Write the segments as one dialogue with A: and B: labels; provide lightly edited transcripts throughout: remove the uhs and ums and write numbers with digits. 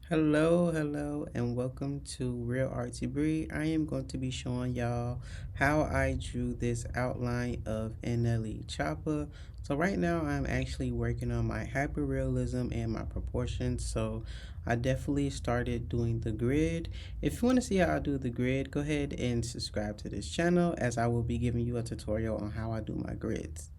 A: Hello, and welcome to Real Artsy Bree. I am going to be showing y'all how I drew this outline of NLE CHOPPA. So right now I'm actually working on my hyperrealism and my proportions. So I definitely started doing the grid. If you want to see how I do the grid, go ahead and subscribe to this channel as I will be giving you a tutorial on how I do my grids.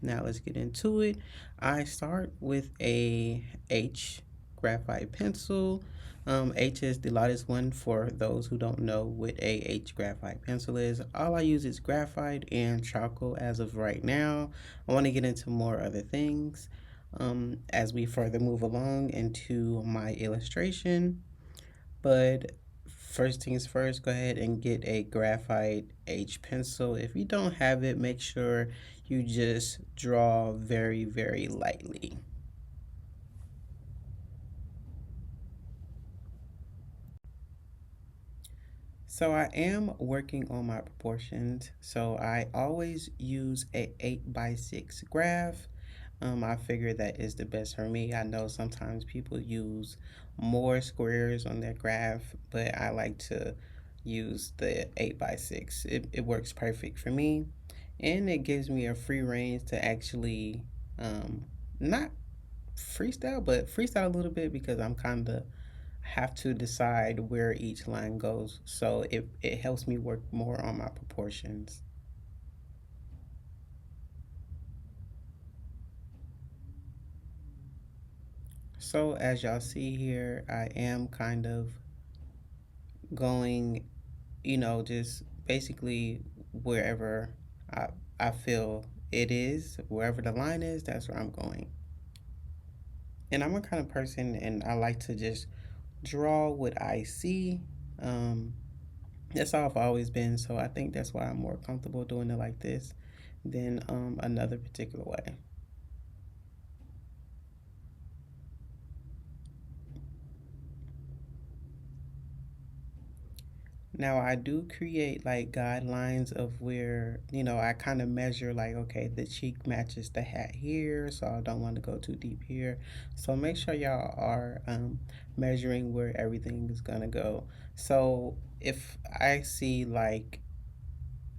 A: Now let's get into it. I start with a H graphite pencil. H is the lightest one for those who don't know what a H graphite pencil is. All I use is graphite and charcoal as of right now. I want to get into more other things as we further move along into my illustration. But first things first, go ahead and get a graphite H pencil. If you don't have it, make sure you just draw very lightly. So I am working on my proportions. So I always use a 8x6 graph. I figure that is the best for me. I know sometimes people use more squares on their graph, but I like to use the 8x6. It works perfect for me. And it gives me a free range to actually not freestyle, but freestyle a little bit because I'm kind of have to decide where each line goes. So it helps me work more on my proportions. So as y'all see here, I am kind of going, just basically wherever I, I feel it is, wherever the line is, that's where I'm going. And I'm a kind of person and I like to just draw what I see. Um, that's how I've always been. So I think that's why I'm more comfortable doing it like this than another particular way. Now I do create like guidelines of where, I kind of measure like, okay, the cheek matches the hat here, so I don't want to go too deep here. So make sure y'all are measuring where everything is gonna go. So if I see like,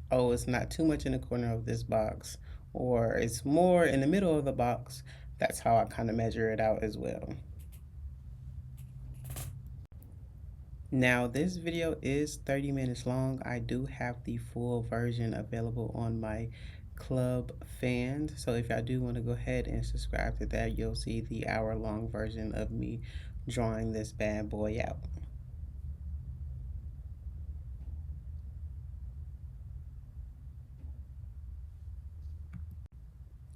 A: oh, it's not too much in the corner of this box, or it's more in the middle of the box, that's how I kind of measure it out as well. Now, this video is 30 minutes long. I do have the full version available on my club fans. So if y'all do want to go ahead and subscribe to that, you'll see the hour-long version of me drawing this bad boy out.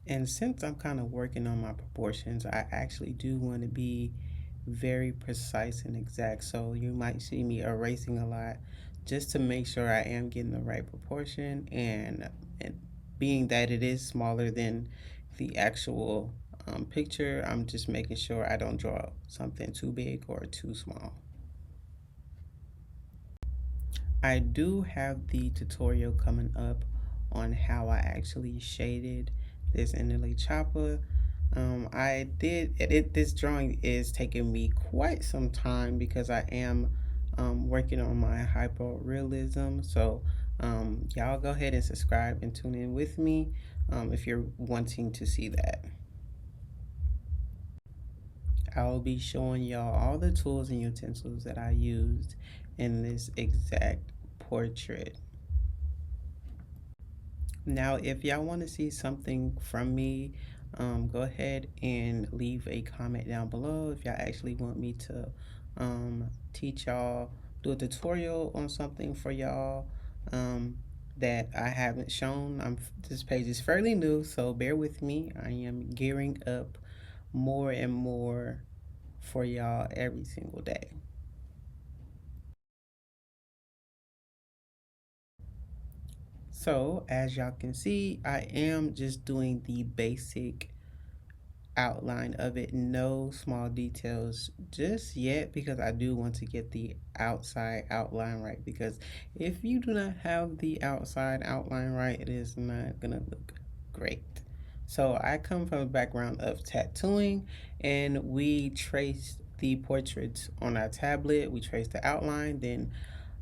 A: And since I'm kind of working on my proportions, I actually do want to be very precise and exact. So you might see me erasing a lot just to make sure I am getting the right proportion and being that it is smaller than the actual picture, I'm just making sure I don't draw something too big or too small. I do have the tutorial coming up on how I actually shaded this NLE CHOPPA. This drawing is taking me quite some time because I am working on my hyper realism. So y'all go ahead and subscribe and tune in with me if you're wanting to see that. I'll be showing y'all all the tools and utensils that I used in this exact portrait. Now, if y'all want to see something from me, go ahead and leave a comment down below if y'all actually want me to teach y'all, do a tutorial on something for y'all that I haven't shown. This page is fairly new, so bear with me. I am gearing up more and more for y'all every single day. So as y'all can see, I am just doing the basic outline of it, no small details just yet because I do want to get the outside outline right, because if you do not have the outside outline right, it is not gonna look great. So I come from a background of tattooing and we traced the portraits on our tablet. We traced the outline, then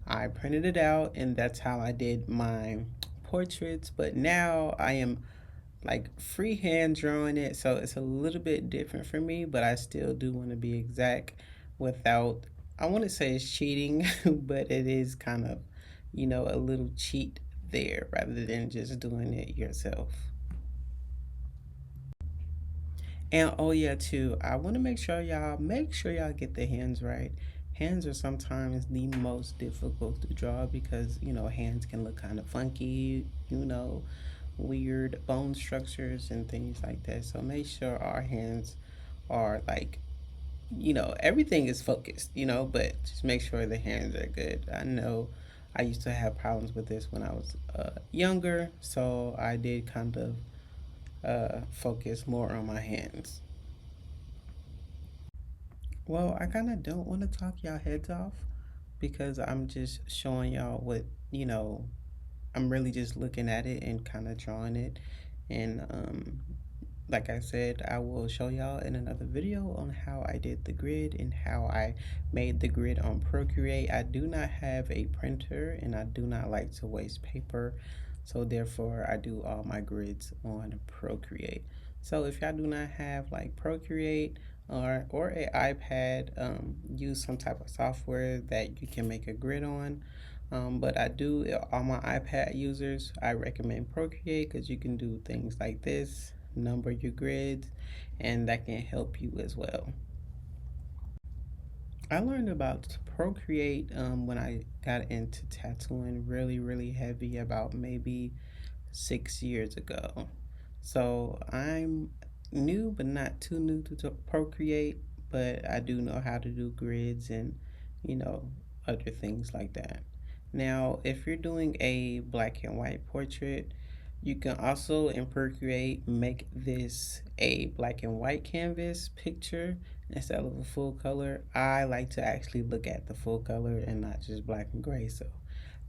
A: I printed it out, and that's how I did my portraits. But now I am like freehand drawing it, so it's a little bit different for me, but I still do want to be exact without, I want to say it's cheating, but it is kind of, a little cheat there rather than just doing it yourself. And oh yeah, too, I want to make sure y'all get the hands right. Hands are sometimes the most difficult to draw because hands can look kind of funky, weird bone structures and things like that. So make sure our hands are like, everything is focused, but just make sure the hands are good. I know I used to have problems with this when I was younger, so I did kind of focus more on my hands. Well, I kind of don't want to talk y'all heads off because I'm just showing y'all what, you know, I'm really just looking at it and kind of drawing it. And like I said, I will show y'all in another video on how I did the grid and how I made the grid on Procreate. I do not have a printer and I do not like to waste paper. So therefore I do all my grids on Procreate. So if y'all do not have like Procreate or a iPad, use some type of software that you can make a grid on. But I do, all my iPad users, I recommend Procreate because you can do things like this, number your grids, and that can help you as well. I learned about Procreate when I got into tattooing really, really heavy about maybe 6 years ago. So I'm new, but not too new to Procreate, but I do know how to do grids and, you know, other things like that. Now, if you're doing a black and white portrait, you can also in Procreate make this a black and white canvas picture instead of a full color. I like to actually look at the full color and not just black and gray, so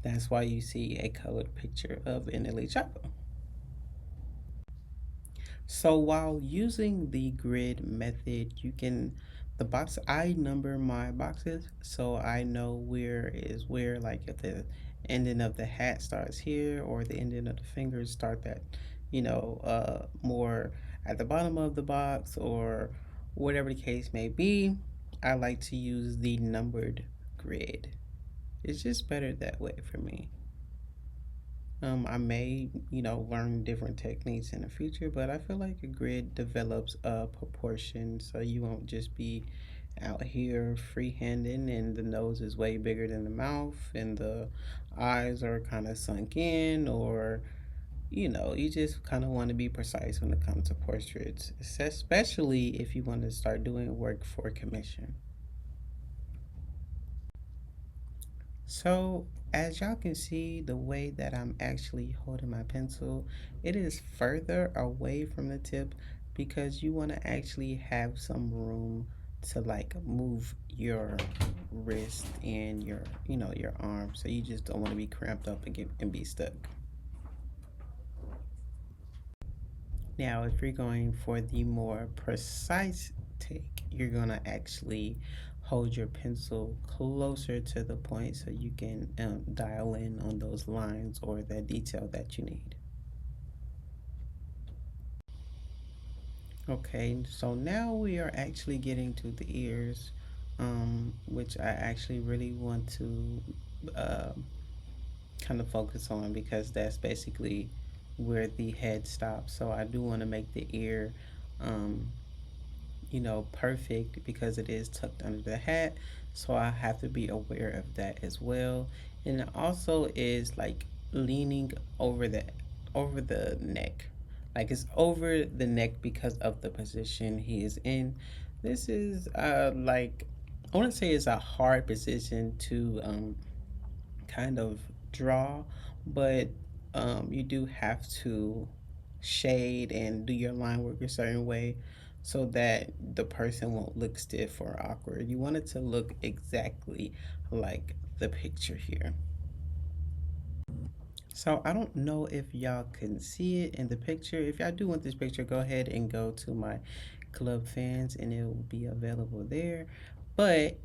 A: that's why you see a colored picture of NLE CHOPPA. So while using the grid method, I number my boxes so I know where is where, like if the ending of the hat starts here or the ending of the fingers start that, more at the bottom of the box or whatever the case may be. I like to use the numbered grid. It's just better that way for me. I may, learn different techniques in the future, but I feel like a grid develops a proportion so you won't just be out here freehanding and the nose is way bigger than the mouth and the eyes are kind of sunk in, or, you just kind of want to be precise when it comes to portraits, especially if you want to start doing work for commission. So, as y'all can see, the way that I'm actually holding my pencil, it is further away from the tip because you want to actually have some room to like move your wrist and your arm. So you just don't want to be cramped up and be stuck. Now, if you're going for the more precise take, you're gonna actually hold your pencil closer to the point so you can dial in on those lines or the detail that you need. Okay, so now we are actually getting to the ears, which I actually really want to uh, kind of focus on because that's basically where the head stops. So I do want to make the ear um, perfect because it is tucked under the hat. So I have to be aware of that as well. And it also is like leaning over the neck. Like it's over the neck because of the position he is in. This is like I want to say it's a hard position to kind of draw, but you do have to shade and do your line work a certain way so that the person won't look stiff or awkward. You want it to look exactly like the picture here. So I don't know if y'all can see it in the picture. If y'all do want this picture, go ahead and go to my club fans and it will be available there. but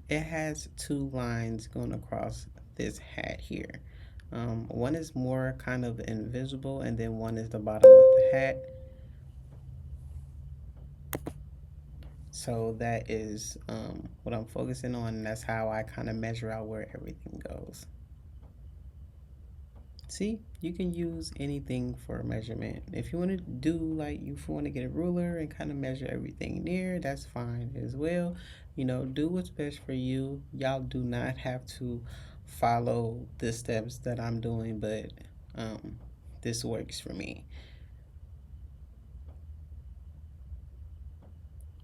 A: it has two lines going across this hat here. One is more kind of invisible, and then one is the bottom of the hat. So that is what I'm focusing on, and that's how I kind of measure out where everything goes. See, you can use anything for measurement. If you want to do like you want to get a ruler and kind of measure everything near, that's fine as well. You know, do what's best for you. Y'all do not have to follow the steps that I'm doing, but um, this works for me.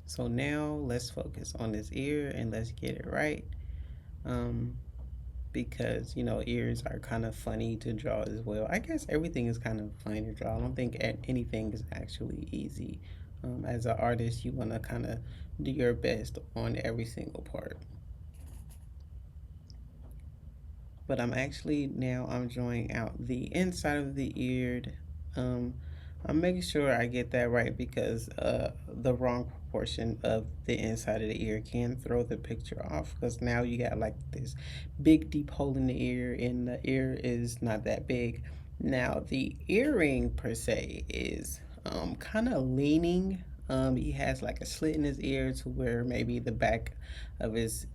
A: So now let's focus on this ear and let's get it right. Um, because ears are kind of funny to draw as well. I guess everything is kind of funny to draw. I don't think anything is actually easy. As an artist, you want to kind of do your best on every single part. But I'm drawing out the inside of the ear. Um, I'm making sure I get that right because the wrong proportion of the inside of the ear can throw the picture off. Because now you got like this big deep hole in the ear, and the ear is not that big. Now the earring per se is kind of leaning. He has like a slit in his ear to where maybe the back of his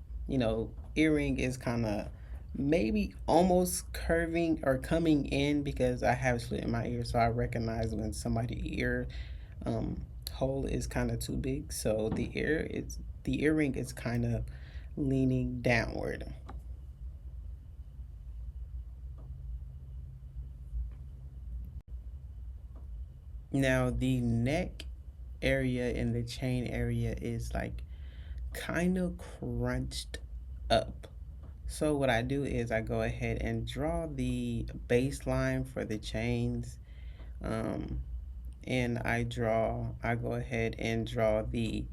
A: earring is kind of maybe almost curving or coming in because I have a slit in my ear, so I recognize when somebody's ear um, hole is kind of too big. So the earring is kind of leaning downward. Now the neck area and the chain area is like kind of crunched up. So what I do is I go ahead and draw the baseline for the chains. Um, and I go ahead and draw the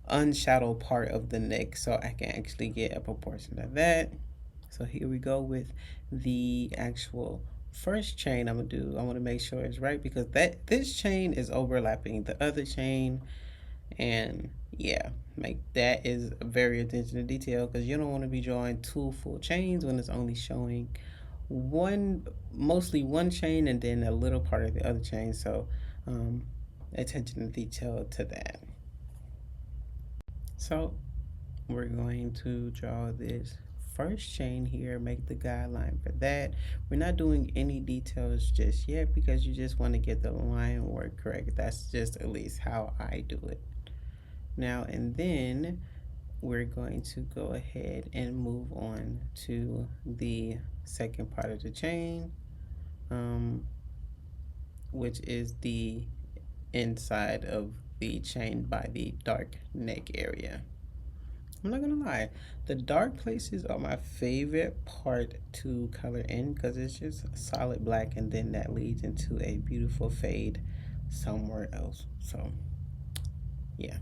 A: unshadowed part of the neck so I can actually get a proportion of that. So here we go with the actual first chain I'm gonna do. I want to make sure it's right because this chain is overlapping the other chain, and yeah, like that is very attention to detail because you don't want to be drawing two full chains when it's only showing mostly one chain and then a little part of the other chain. So um, attention to detail to that. So we're going to draw this first chain here, make the guideline for that. We're not doing any details just yet because you just want to get the line work correct. That's just at least how I do it. Now and then we're going to go ahead and move on to the second part of the chain, um, which is the inside of the chain by the dark neck area. I'm not gonna lie, the dark places are my favorite part to color in because it's just solid black and then that leads into a beautiful fade somewhere else. So, yeah.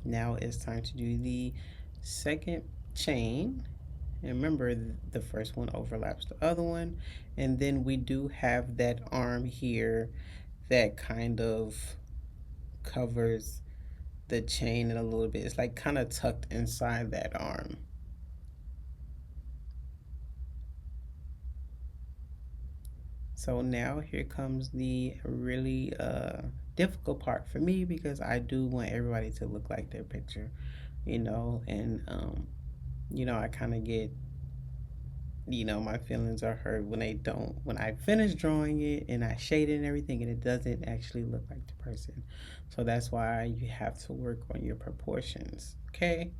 A: Now it's time to do the second chain. And remember, the first one overlaps the other one. And then we do have that arm here that kind of covers the chain in a little bit. It's like kind of tucked inside that arm. So now here comes the really difficult part for me because I do want everybody to look like their picture, and I kind of get, my feelings are hurt when they don't, when I finish drawing it and I shade it and everything and it doesn't actually look like the person. So that's why you have to work on your proportions, okay?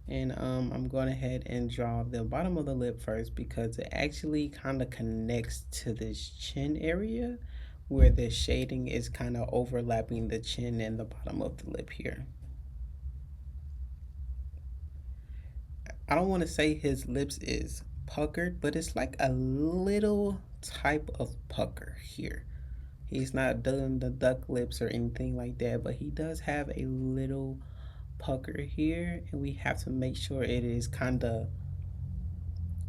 A: And I'm going ahead and draw the bottom of the lip first because it actually kind of connects to this chin area where the shading is kind of overlapping the chin and the bottom of the lip here. I don't want to say his lips is puckered, but it's like a little type of pucker here. He's not doing the duck lips or anything like that, but he does have a little pucker here, and we have to make sure it is kind of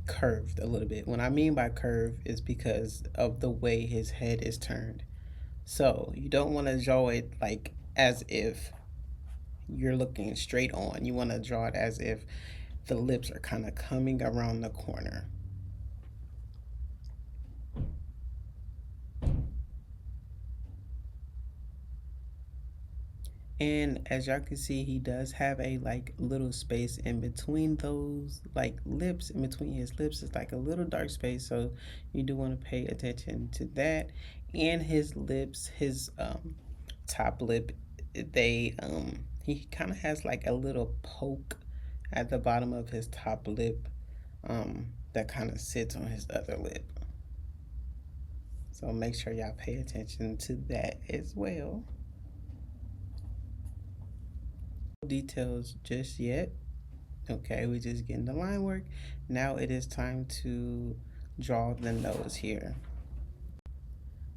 A: curved a little bit. What I mean by curve is because of the way his head is turned. So you don't want to draw it like as if you're looking straight on. You want to draw it as if the lips are kind of coming around the corner. And as y'all can see, he does have a like little space in between those like lips. In between his lips is like a little dark space, so you do want to pay attention to that. And his lips, his top lip, they he kind of has like a little poke at the bottom of his top lip that kind of sits on his other lip. So make sure y'all pay attention to that as well. Details just yet. Okay, we just getting the line work. Now it is time to draw the nose here.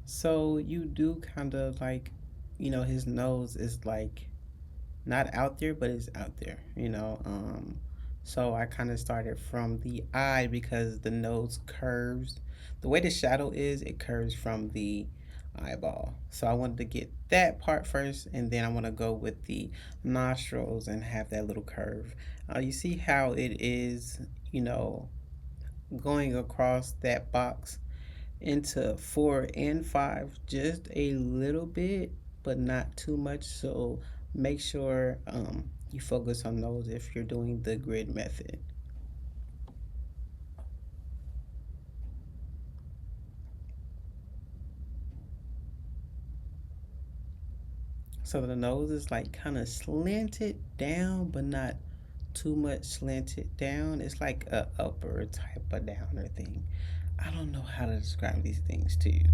A: So you do kind of like, his nose is like not out there, but it's out there. So I kind of started from the eye because the nose curves. The way the shadow is, it curves from the eyeball. So I wanted to get that part first, and then I want to go with the nostrils and have that little curve. You see how it is, you know, going across that box into 4 and 5, just a little bit, but not too much. So make sure you focus on those if you're doing the grid method. So the nose is like kind of slanted down, but not too much slanted down. It's like a upper type of downer thing. I don't know how to describe these things to you,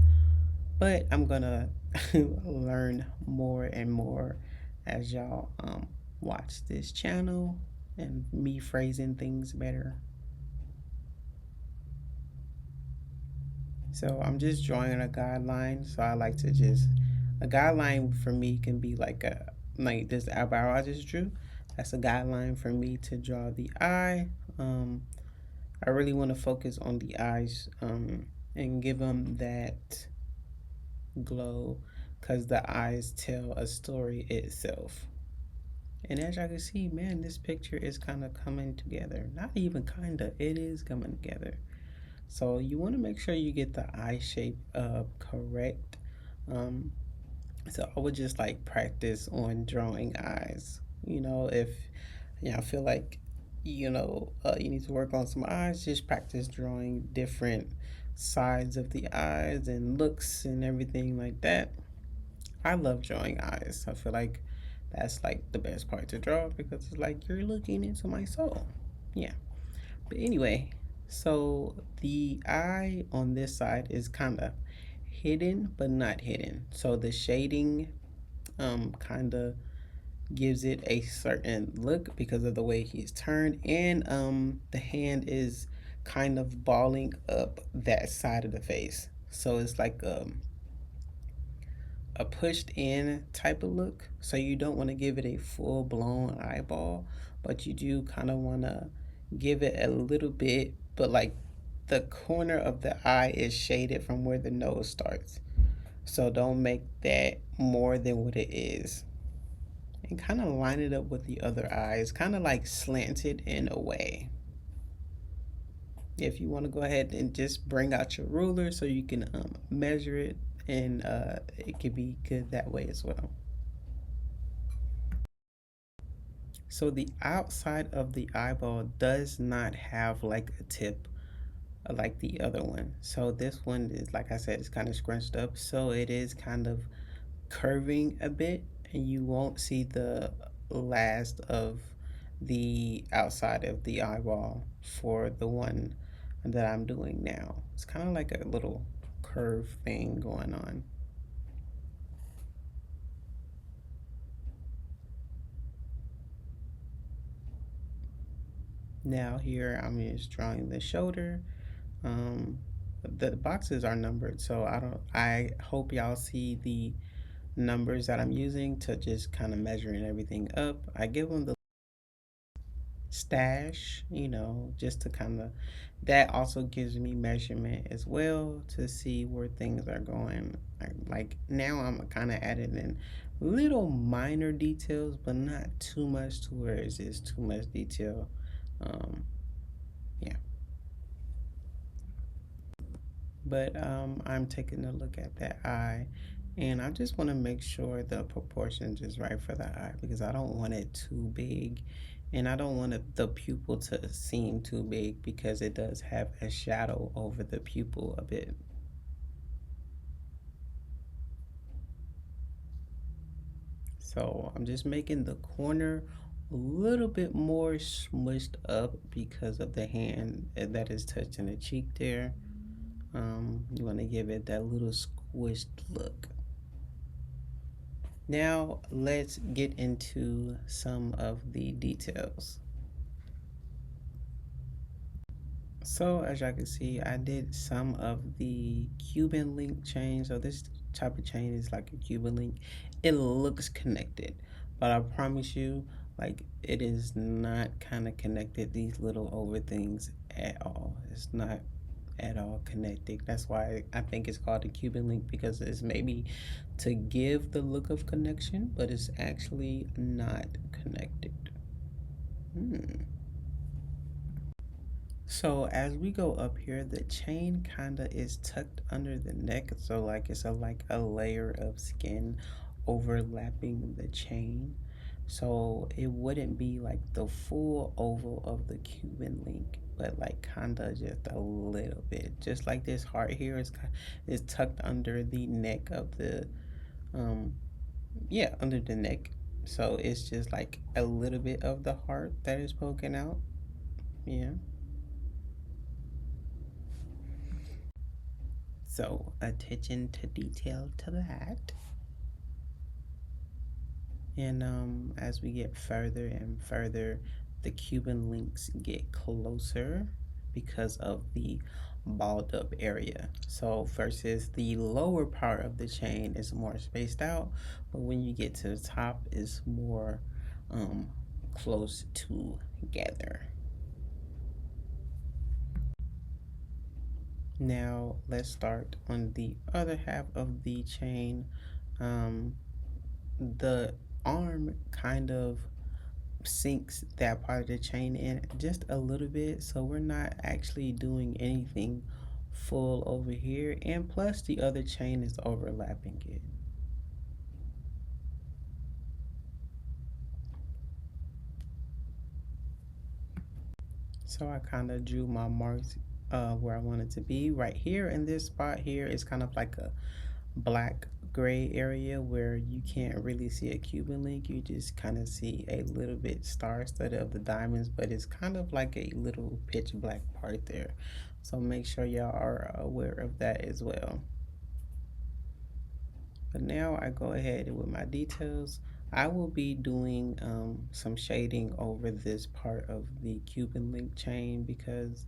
A: but I'm gonna learn more and more as y'all watch this channel and me phrasing things better. So I'm just drawing a guideline. So I like to just a guideline for me can be like this eyebrow I just drew. That's a guideline for me to draw the eye. I really want to focus on the eyes and give them that glow because the eyes tell a story itself. And as y'all can see, man, this picture is kind of coming together. Not even kind of, it is coming together. So you want to make sure you get the eye shape correct. Um, so I would just like practice on drawing eyes. If I feel like you need to work on some eyes, just practice drawing different sides of the eyes and looks and everything like that. I love drawing eyes. I feel like that's like the best part to draw because it's like you're looking into my soul. Yeah. But anyway, so the eye on this side is kind of hidden but not hidden. So the shading kind of gives it a certain look because of the way he's turned, and the hand is kind of balling up that side of the face. So it's like a pushed in type of look. So you don't want to give it a full blown eyeball, but you do kind of want to give it a little bit, but like the corner of the eye is shaded from where the nose starts. So don't make that more than what it is. And kind of line it up with the other eyes, kind of like slanted in a way. If you want to go ahead and just bring out your ruler so you can measure it, and it can be good that way as well. So the outside of the eyeball does not have like a tip like the other one. So this one is, like I said, it's kind of scrunched up. So it is kind of curving a bit, and you won't see the last of the outside of the eyeball for the one that I'm doing now. It's kind of like a little curve thing going on. Now here I'm just drawing the shoulder. Um, the boxes are numbered, so I hope y'all see the numbers that I'm using to just kind of measuring everything up. I give them the stash, just to kind of, that also gives me measurement as well to see where things are going. Like now I'm kind of adding in little minor details, but not too much to where it's just too much detail. Um, yeah. But I'm taking a look at that eye, and I just want to make sure the proportions is right for the eye because I don't want it too big, and I don't want the pupil to seem too big because it does have a shadow over the pupil a bit. So I'm just making the corner a little bit more smushed up because of the hand that is touching the cheek there. You want to give it that little squished look. Now let's get into some of the details. So as y'all can see, I did some of the Cuban link chain. So this type of chain is like a Cuban link. It looks connected, but I promise you, like it is not kind of connected. These little over things at all. It's not at all connected. That's why I think it's called a Cuban link because it's maybe to give the look of connection, but it's actually not connected. Hmm. So as we go up here, the chain kind of is tucked under the neck, so like it's a layer of skin overlapping the chain. So it wouldn't be like the full oval of the Cuban link, but like kind of just a little bit. Just like this heart here is tucked under the neck of the um yeah, under the neck. So it's just like a little bit of the heart that is poking out. Yeah. So, attention to detail to that. And as we get further and further, the Cuban links get closer because of the balled up area. So, versus the lower part of the chain is more spaced out, but when you get to the top, it's more um, close together. Now, let's start on the other half of the chain. Um, the arm kind of sinks that part of the chain in just a little bit, so we're not actually doing anything full over here, and plus the other chain is overlapping it. So I kind of drew my marks where I wanted to be. Right here in this spot here is kind of like a black gray area where you can't really see a Cuban link. You just kind of see a little bit star studded of the diamonds, but it's kind of like a little pitch black part there. So make sure y'all are aware of that as well. But now I go ahead with my details. I will be doing some shading over this part of the Cuban link chain because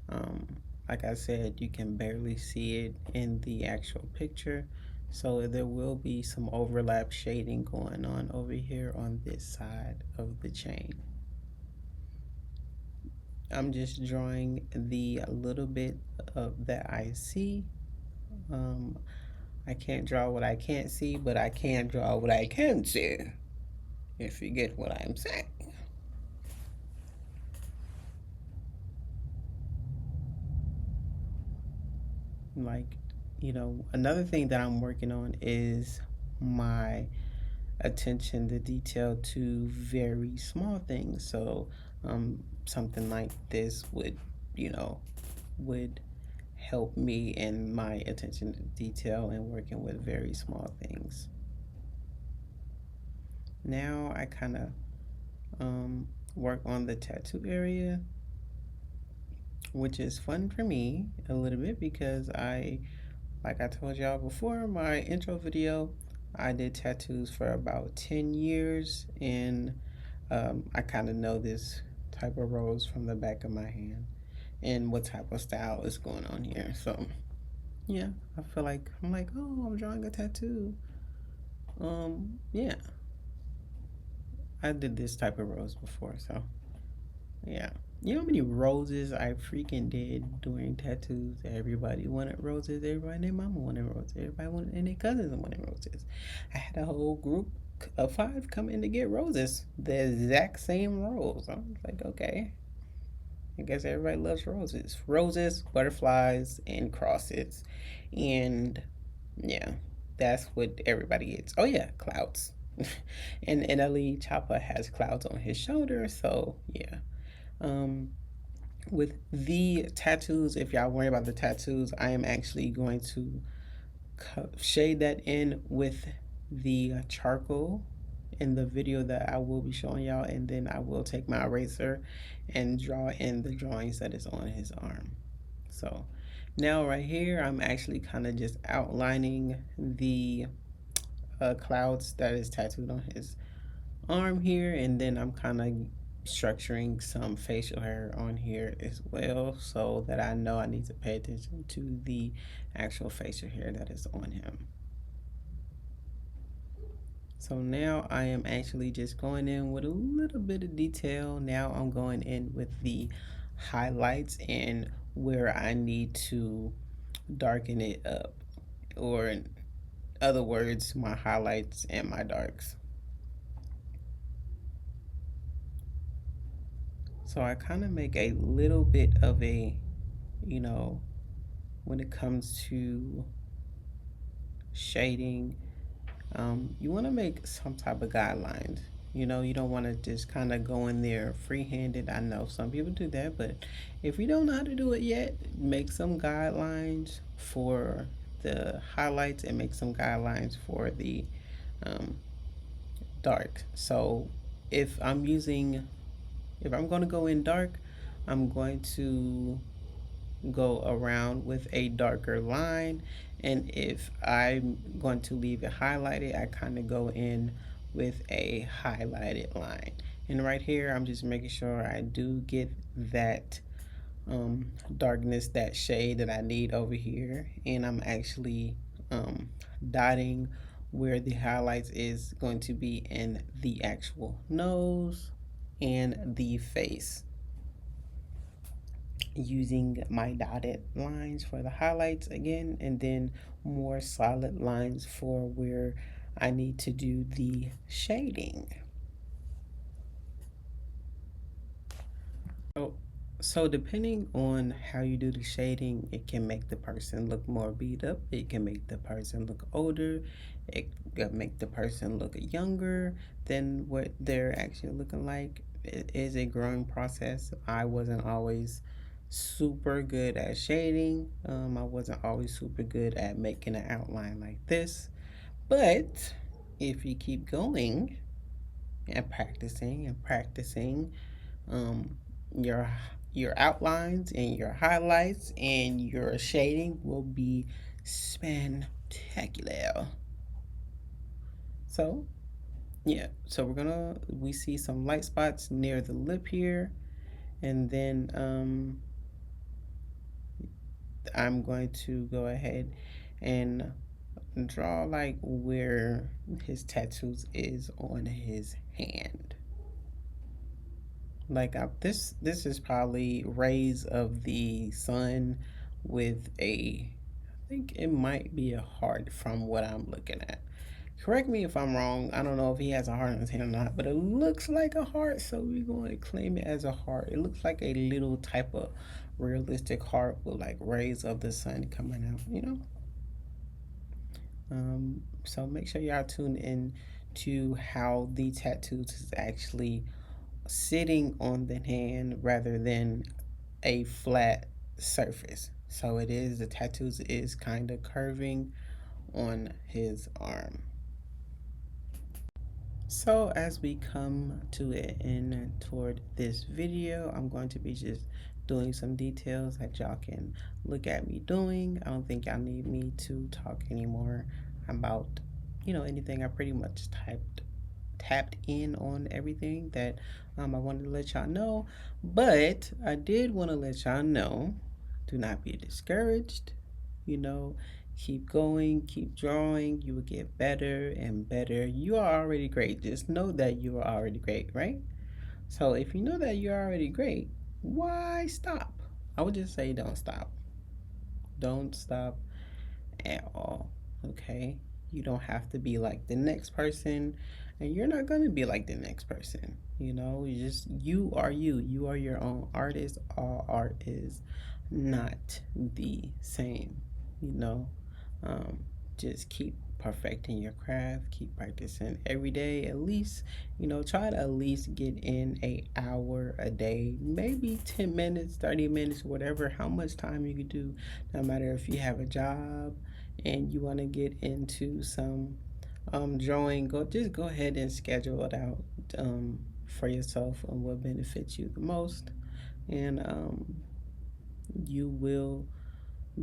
A: um, like I said, you can barely see it in the actual picture. So there will be some overlap shading going on over here on this side of the chain. I'm just drawing the little bit of that I see. Um, I can't draw what I can't see, but I can draw what I can see, if you get what I'm saying. Like, another thing that I'm working on is my attention to detail to very small things. So, something like this you know, would help me in my attention to detail and working with very small things. Now I kind of work on the tattoo area, which is fun for me a little bit because like I told y'all before, my intro video, I did tattoos for about 10 years, and I kind of know this type of rose from the back of my hand and what type of style is going on here. So, yeah, I feel like I'm like, oh, I'm drawing a tattoo. Yeah, I did this type of rose before, so Yeah. You know how many roses I freaking did during tattoos? Everybody wanted roses. Everybody and their mama wanted roses. Everybody wanted and their cousins wanted roses. I had a whole group of 5 come in to get roses. The exact same rose. I was like, okay, I guess everybody loves roses. Roses, butterflies, and crosses. And yeah, that's what everybody gets. Oh yeah, clouds. And NLE Choppa has clouds on his shoulder, so yeah. Um, with the tattoos, if y'all worry about the tattoos, I am actually going to shade that in with the charcoal in the video that I will be showing y'all, and then I will take my eraser and draw in the drawings that is on his arm. So now right here, I'm actually kind of just outlining the clouds that is tattooed on his arm here, and then I'm kind of structuring some facial hair on here as well so that I know I need to pay attention to the actual facial hair that is on him. So now I am actually just going in with a little bit of detail. Now I'm going in with the highlights and where I need to darken it up, or in other words, my highlights and my darks. So I kind of make a little bit of a, you know, when it comes to shading, you want to make some type of guidelines. You know, you don't want to just kind of go in there free-handed. I know some people do that, but if you don't know how to do it yet, make some guidelines for the highlights and make some guidelines for the um, dark. So if I'm using, if I'm going to go in dark, I'm going to go around with a darker line. And if I'm going to leave it highlighted, I kind of go in with a highlighted line. And right here, I'm just making sure I do get that darkness, that shade that I need over here. And I'm actually dotting where the highlights is going to be in the actual nose and the face, using my dotted lines for the highlights again, and then more solid lines for where I need to do the shading. So, so depending on how you do the shading, it can make the person look more beat up. It can make the person look older. It can make the person look younger than what they're actually looking like. It is a growing process. I wasn't always super good at shading. I wasn't always super good at making an outline like this. But if you keep going and practicing, um, your your outlines and your highlights and your shading will be spectacular. So yeah, so we see some light spots near the lip here, and then I'm going to go ahead and draw like where his tattoos is on his hand. Like this is probably rays of the sun with a, I think it might be a heart from what I'm looking at. Correct me if I'm wrong. I don't know if he has a heart in his hand or not, but it looks like a heart, so we're going to claim it as a heart. It looks like a little type of realistic heart with like rays of the sun coming out, you know? So make sure y'all tune in to how the tattoos is actually sitting on the hand rather than a flat surface. So it is, the tattoos is kind of curving on his arm. So as we come to an end toward this video, I'm going to be just doing some details that y'all can look at me doing. I don't think y'all need me to talk anymore about, you know, anything. I pretty much tapped in on everything that I wanted to let y'all know. But I did want to let y'all know, do not be discouraged. You know, keep going, keep drawing. You will get better and better. You are already great. Just know that you are already great, right? So if you know that you're already great, why stop? I would just say don't stop. Don't stop at all. Okay? You don't have to be like the next person, and you're not going to be like the next person. You are you. You are your own artist. All art is not the same. You know, um, just keep perfecting your craft, keep practicing every day. At least, try to at least get in a hour a day, maybe 10 minutes, 30 minutes, whatever, how much time you can do. No matter if you have a job and you want to get into some drawing, go ahead and schedule it out for yourself and what benefits you the most. And you will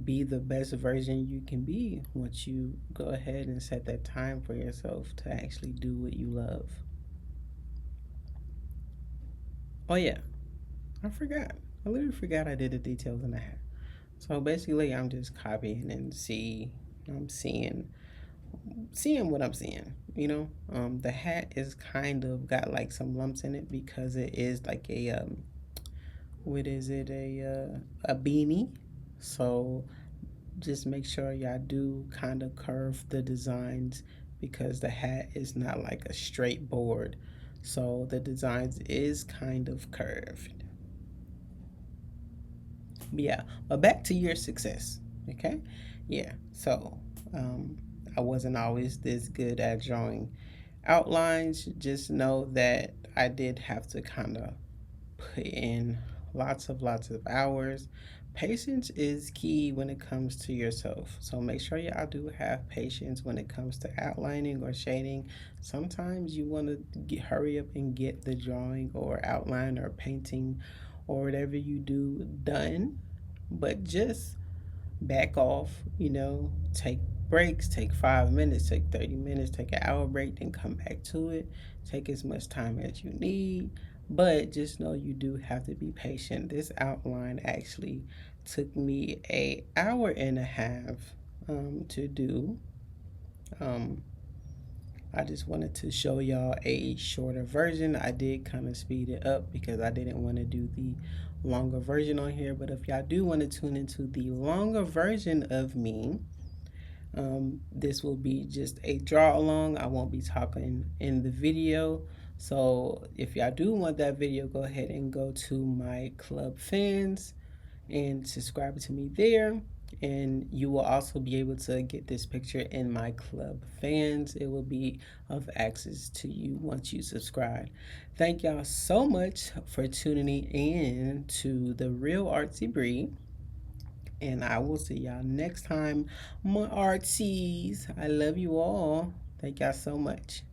A: be the best version you can be once you go ahead and set that time for yourself to actually do what you love. Oh yeah, I forgot. I literally forgot I did the details in the hat. So basically, I'm just copying and I'm seeing what I'm seeing. The hat is kind of got like some lumps in it because it is like what is it, a beanie. So just make sure y'all do kind of curve the designs because the hat is not like a straight board. So the designs is kind of curved. Yeah, but back to your success. Okay. Yeah. So I wasn't always this good at drawing outlines. Just know that I did have to kind of put in lots of hours. Patience is key when it comes to yourself. So make sure y'all do have patience when it comes to outlining or shading. Sometimes you want to hurry up and get the drawing or outline or painting or whatever you do done, but just back off, take breaks, take 5 minutes, take 30 minutes, take an hour break, then come back to it. Take as much time as you need, but just know you do have to be patient. This outline actually took me a hour and a half to do. Um, I just wanted to show y'all a shorter version. I did kind of speed it up because I didn't want to do the longer version on here. But if y'all do want to tune into the longer version of me, this will be just a draw along. I won't be talking in the video. So if y'all do want that video, go ahead and go to my club fans and subscribe to me there. And you will also be able to get this picture in my club fans. It will be of access to you once you subscribe. Thank y'all so much for tuning in to The Real Artsy Bree. And I will see y'all next time, my artsies. I love you all. Thank y'all so much.